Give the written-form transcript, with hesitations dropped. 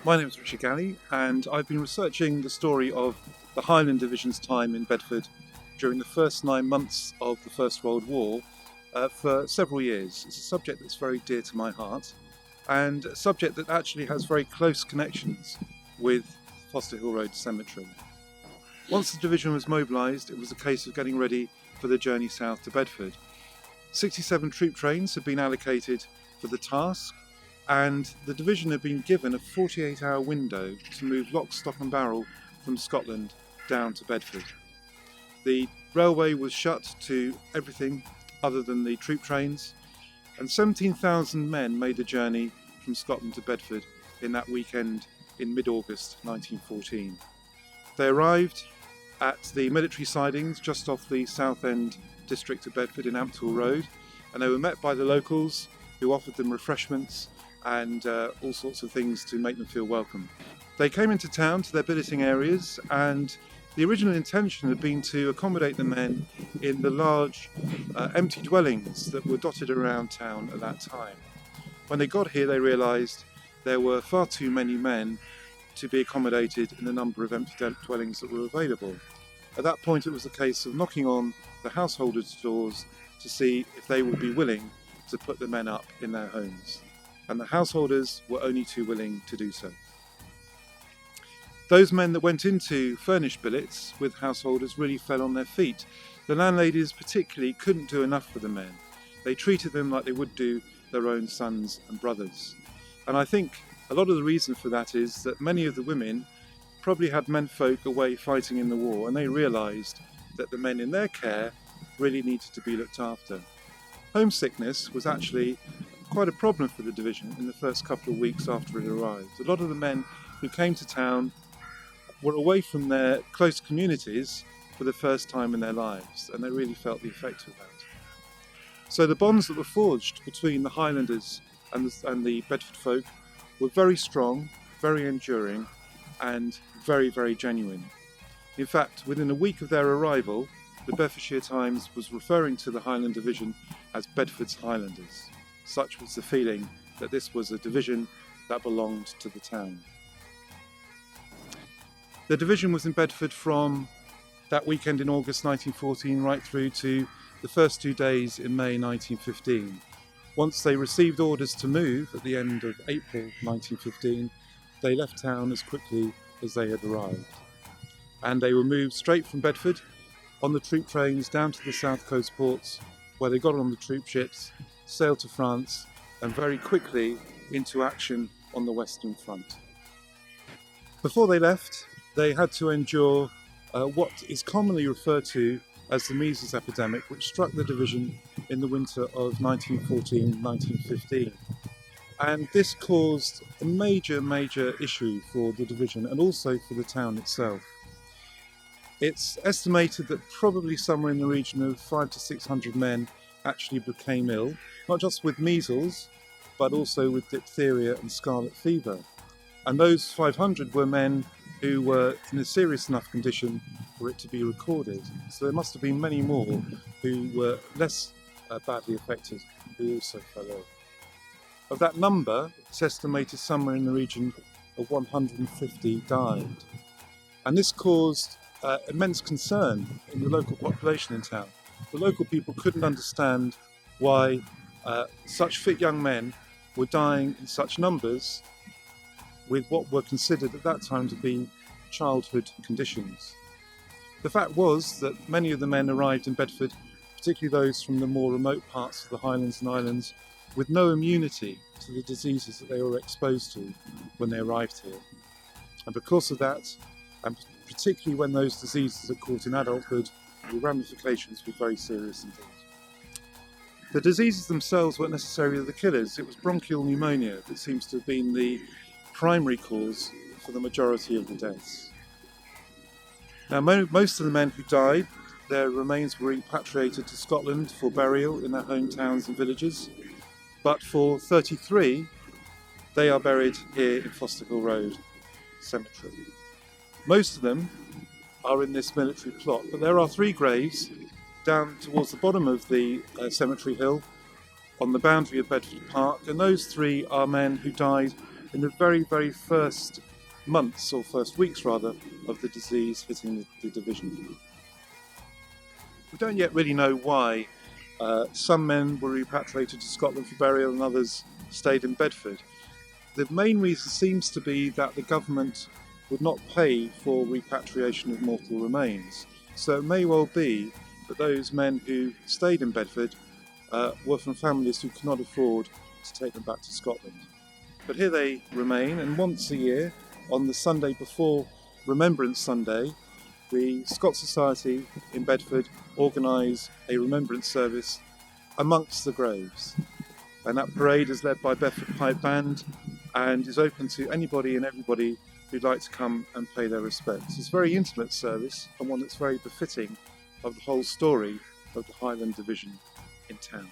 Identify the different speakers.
Speaker 1: My name is Richard Galley, and I've been researching the story of the Highland Division's time in Bedford during the first 9 months of the First World War for several years. It's a subject that's very dear to my heart, and a subject that actually has very close connections with Foster Hill Road Cemetery. Once the division was mobilised, it was a case of getting ready for the journey south to Bedford. 67 troop trains had been allocated for the task, and the division had been given a 48-hour window to move lock, stock and barrel from Scotland down to Bedford. The railway was shut to everything other than the troop trains, and 17,000 men made the journey from Scotland to Bedford in that weekend in mid-August 1914. They arrived at the military sidings just off the South End district of Bedford in Ampthill Road, and they were met by the locals who offered them refreshments and all sorts of things to make them feel welcome. They came into town to their billeting areas, and the original intention had been to accommodate the men in the large empty dwellings that were dotted around town at that time. When they got here, they realised there were far too many men to be accommodated in the number of empty dwellings that were available. At that point, it was a case of knocking on the householders' doors to see if they would be willing to put the men up in their homes. And the householders were only too willing to do so. Those men that went into furnished billets with householders really fell on their feet. The landladies particularly couldn't do enough for the men. They treated them like they would do their own sons and brothers. And I think a lot of the reason for that is that many of the women probably had menfolk away fighting in the war, and they realised that the men in their care really needed to be looked after. Homesickness was actually quite a problem for the division in the first couple of weeks after it arrived. A lot of the men who came to town were away from their close communities for the first time in their lives, and they really felt the effect of that. So the bonds that were forged between the Highlanders and the Bedford folk were very strong, very enduring, and very, very genuine. In fact, within a week of their arrival, the Bedfordshire Times was referring to the Highland Division as Bedford's Highlanders. Such was the feeling that this was a division that belonged to the town. The division was in Bedford from that weekend in August 1914 right through to the first 2 days in May 1915. Once they received orders to move at the end of April 1915, they left town as quickly as they had arrived. And they were moved straight from Bedford on the troop trains down to the south coast ports, where they got on the troop ships, sailed to France, and very quickly into action on the Western Front. Before they left, they had to endure what is commonly referred to as the measles epidemic, which struck the division in the winter of 1914-1915. And this caused a major issue for the division and also for the town itself. It's estimated that probably somewhere in the region of 500 to 600 men actually became ill, not just with measles, but also with diphtheria and scarlet fever. And those 500 were men who were in a serious enough condition for it to be recorded. So there must have been many more who were less badly affected, who also fell ill. Of that number, it's estimated somewhere in the region of 150 died. And this caused immense concern in the local population in town. The local people couldn't understand why such fit young men were dying in such numbers with what were considered at that time to be childhood conditions. The fact was that many of the men arrived in Bedford, particularly those from the more remote parts of the Highlands and Islands, with no immunity to the diseases that they were exposed to when they arrived here. And because of that, and particularly when those diseases are caught in adulthood, the ramifications were very serious indeed. The diseases themselves weren't necessarily the killers. It was bronchial pneumonia that seems to have been the primary cause for the majority of the deaths. Now, most of the men who died, their remains were repatriated to Scotland for burial in their hometowns and villages, but for 33, they are buried here in Foster Hill Road Cemetery. Most of them are in this military plot, but there are 3 graves down towards the bottom of the cemetery hill on the boundary of Bedford Park, and those 3 are men who died in the very, very first months, or first weeks rather, of the disease hitting the division. We don't yet really know why some men were repatriated to Scotland for burial and others stayed in Bedford. The main reason seems to be that the government would not pay for repatriation of mortal remains. So it may well be that those men who stayed in Bedford were from families who could not afford to take them back to Scotland. But here they remain, and once a year, on the Sunday before Remembrance Sunday, the Scots Society in Bedford organise a remembrance service amongst the graves. And that parade is led by Bedford Pipe Band and is open to anybody and everybody who'd like to come and pay their respects. It's a very intimate service and one that's very befitting of the whole story of the Highland Division in town.